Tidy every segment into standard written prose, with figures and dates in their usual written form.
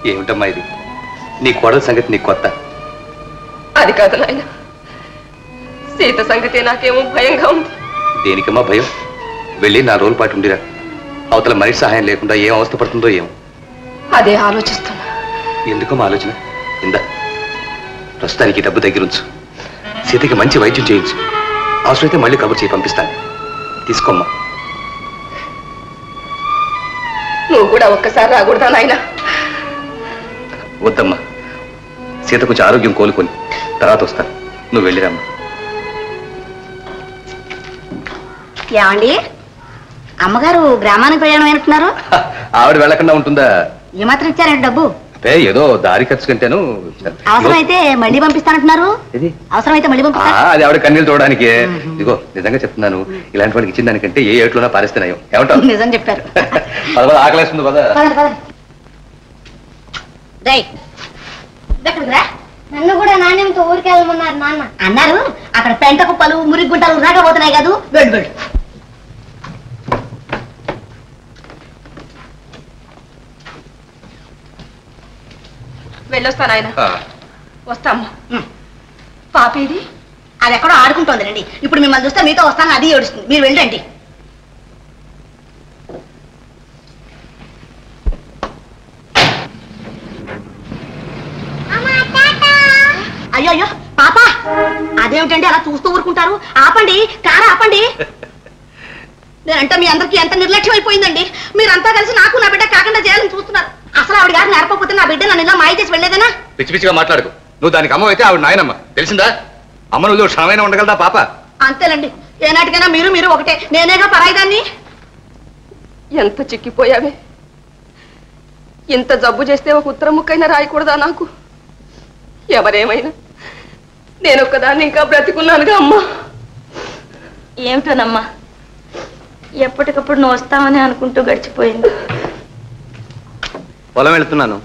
ఏమిటమ్మా ఇది? నీ కోడల సంగతి నీకు కొత్త? అది కాదు నాయన, సీత సంగతి నాకేమో భయంగా ఉంది. దేనికమ్మా భయం? వెళ్ళి 4 రోజుల పాటు ఉండిరా. అవతల మనిషి సహాయం లేకుండా ఏం అవస్థ పడుతుందో ఏమో. అదే ఆలోచిస్తున్నా. ఎందుకమ్మా ఆలోచన? ఇందా ప్రస్తుతానికి డబ్బు దగ్గరుంచు. సీతకి మంచి వైద్యం చేయించు. అవసరమైతే మళ్ళీ కబురు చేయి పంపిస్తాను. తీసుకోమ్మా. నువ్వు కూడా ఒక్కసారి రాకూడదా నాయన? వద్దమ్మా, సీత కొంచెం ఆరోగ్యం కోలుకొని తర్వాత వస్తాను. నువ్వు వెళ్ళిరామ్మా. ఏమండి, అమ్మగారు గ్రామానికి ప్రయాణం అయినట్టున్నారు? ఆవిడ వెళ్ళకుండా ఉంటుందా? ఏమాత్రం ఇచ్చారండి డబ్బు? ఏదో దారి ఖర్చు కంటేను. అవసరమైతే మళ్ళీ పంపిస్తానంటున్నారు. అవసరమైతే మళ్ళీ పంపిస్తా. అది ఆవిడ కన్నీళ్ళు చూడడానికి. ఇదిగో నిజంగా చెప్తున్నాను, ఇలాంటి వాడికి ఇచ్చిన దానికంటే ఏ ఏట్లోనా పారేస్తున్నాయో. ఏమంటావు? నిజం చెప్పారు. ఆకలేస్తుంది కదా. నన్ను కూడా నాణ్యంతో ఊరికి వెళ్ళమన్నారు నాన్న. అన్నారు అక్కడ పెంట కుప్పలు మురికి గుంటలు రాకపోతున్నాయి కాదు. వెళ్ళు వెళ్ళు. వెళ్ళొస్తాను ఆయన. వస్తామ్మా. పాపేది? అది ఎక్కడో ఆడుకుంటోంది రండి. ఇప్పుడు మిమ్మల్ని చూస్తే మీతో వస్తాను, అది ఏడుస్తుంది. మీరు వెళ్ళండి. అయ్యో అయ్యో పాప, అదేమిటండి అలా చూస్తూ ఊరుకుంటారు? ఆపండి, కారు ఆపండి. నేనంటే మీ అందరికీ ఎంత నిర్లక్ష్యం అయిపోయిందండి. మీరంతా కలిసి నాకు నా బిడ్డ కాకుండా చేయాలని చూస్తున్నారు. అసలు ఆవిడ గారు నేర్పకపోతే నా బిడ్డ నన్ను ఇలా మాయ చేసి వెళ్ళేదనా? పిచ్చి పిచ్చిగా మాట్లాడుకు. నువ్వు దానికి అమ్మ అయితే ఆవిడ నాయనమ్మ, తెలిసిందా? అమ్మ నువ్వు క్షణమైనా ఉండగలదా పాప? అంతేనండి, ఏనాటికైనా మీరు మీరు ఒకటే. నేనేగా పరాయిదాన్ని. ఎంత చిక్కిపోయావే. ఇంత జబ్బు చేస్తే ఒక ఉత్తరం ముక్కైనా రాయకూడదా నాకు? ఎవరేమైనా నేనొక్కదాన్ని ఇంకా బ్రతికున్నానుగా అమ్మా. ఏమిటోనమ్మా, ఎప్పటికప్పుడు నువ్వు వస్తావని అనుకుంటూ గడిచిపోయింది. పొలం వెళ్తున్నాను,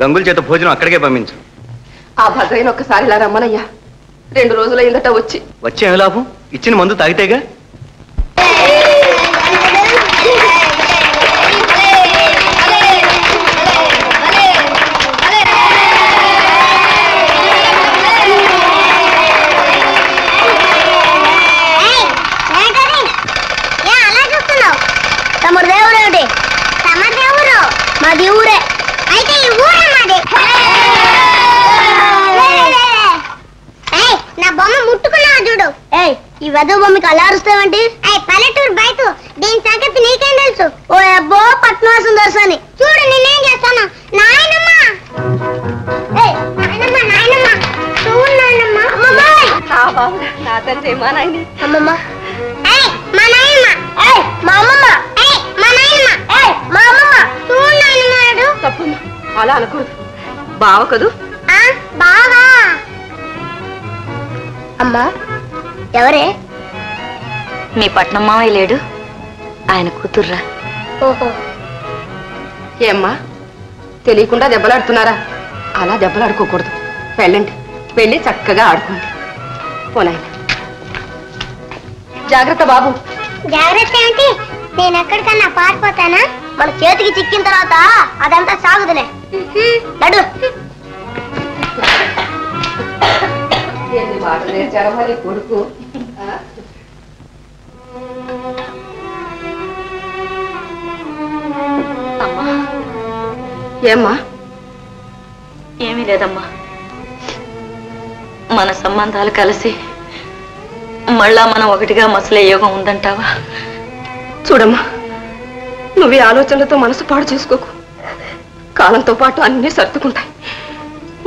గంగుల చేత భోజనం అక్కడికే పంపించు. ఆ భద్రైన ఒక్కసారి ఇలా రమ్మనయ్యా. 2 రోజులైందట వచ్చి. వచ్చే ఏం లాభం? ఇచ్చిన మందు తాగితేగా. తమ దేవుడు ఏమిటి? తమ దేవుడు మాది ఊరే. అయితే ఈ ఊరే మాది. నా బొమ్మ ముట్టుకున్నావు చూడు. ఈ వెద బొమ్మకి అలా అరుస్తావంటి? పల్లెటూరు బయట దీని సంగతి నీకేం తెలుసు? ఓ అబ్బో పట్నవాసం దర్శని చూడు, నేనేం చేస్తాను. నాయనమ్మ నాయనమ్మ నాయనమ్మ చూడు నాయనమ్మ. నా తండ్రి మా నాయని. అమ్మమ్మ మా నాయనమ్మ మా అమ్మమ్మ మా నాయనమ్మ మా అమ్మమ్మ చూడు నాయనమ్మ. తప్పమ్మా, అలా అనకూడదు. బావ కదూ? బావా. అమ్మా ఎవరే? మీ పట్నం మావయ్య లేడు, ఆయన కూతుర్రా. ఓహో. ఏమ్మా, తెలియకుండా దెబ్బలాడుతున్నారా? అలా దెబ్బలాడుకోకూడదు. వెళ్ళండి, వెళ్ళి చక్కగా ఆడుకోండి. పోనాయన. జాగ్రత్త బాబు. జాగ్రత్త ఏంటి? నేను ఎక్కడికన్నా పారిపోతానా? మన చేతికి చిక్కిన తర్వాత అదంతా సాగుదులే. నడు. కొడుకు ఏమ్మా? ఏమీ లేదమ్మా, మన సంబంధాలు కలిసి మళ్ళా మనం ఒకటిగా మసలే యోగం ఉందంటావా? చూడమ్మా, నువ్వే ఆలోచనలతో మనసు పాడు చేసుకోకు. కాలంతో పాటు అన్నీ సర్దుకుంటాయి.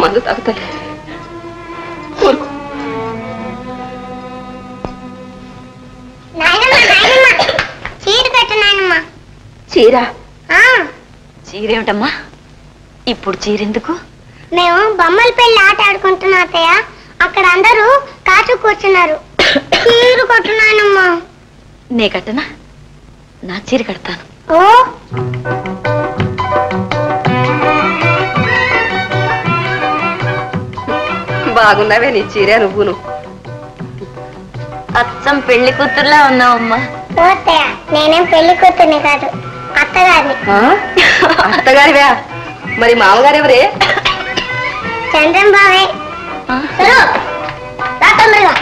మందు తాగుతాయి. ఊరుకో. చీర కట్టు నాయనమ్మ. చీర? చీరేమిటమ్మా? ఇప్పుడు చీరెందుకు? మేము బొమ్మల పెళ్లి ఆట ఆడుకుంటున్నా అత్తయ్య. అక్కడ అందరూ కాచు కూర్చున్నారు. చీర కట్టు నాయనమ్మ. నే కట్టనా? నా చీర కడతాను. ఓ బాగున్నావే నీ చీరే నువ్వును. అచ్చం పెళ్లి కూతుర్లా ఉన్నావమ్మా. నేనేం పెళ్లి కూతుర్ని కాదు, అత్తగారిని. అత్తగారివా? మరి మామగారెవరే? చంద్రం బావే. తొందరగా